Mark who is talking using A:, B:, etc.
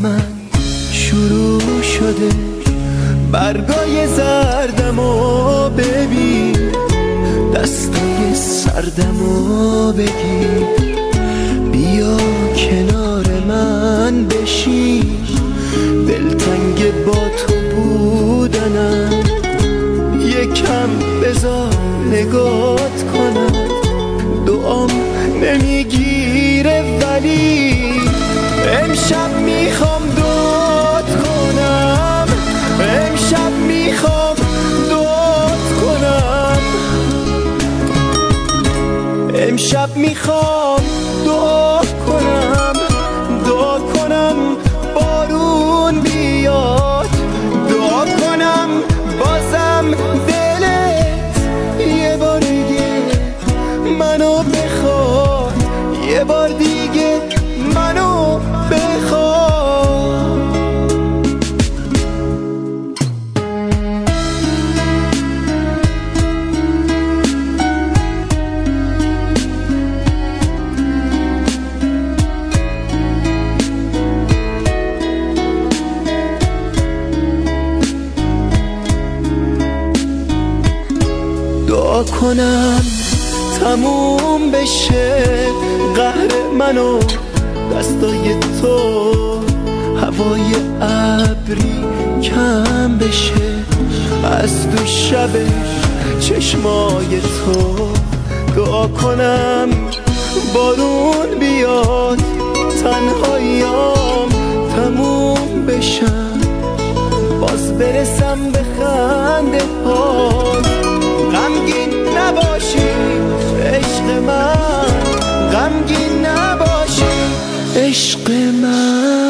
A: من شروع شده. برگای زردمو ببین، دستای سردمو بگیر، بیا کنار من بشین، دلتنگ با تو بودنم. یکم بذار نگات کنم، دعام نمیگیره ولی امشب میخوام دعات کنم، امشب میخوام دعات کنم، امشب میخوام دعا کنم، دعا کنم بارون بیاد، دعا کنم بازم دلت یه بار دیگه منو بخواد، یه بار دیگه منو بخواد. دعا کنم تموم بشه قهر منو، دستای تو هوای ابری کم بشه، از تو شب چشمای تو. دعا کنم بارون بیاد، تنهاییام تموم بشن، باز برسم به خنده هات. غمگین نباشی عشق من، غمگین نباشی عشق من.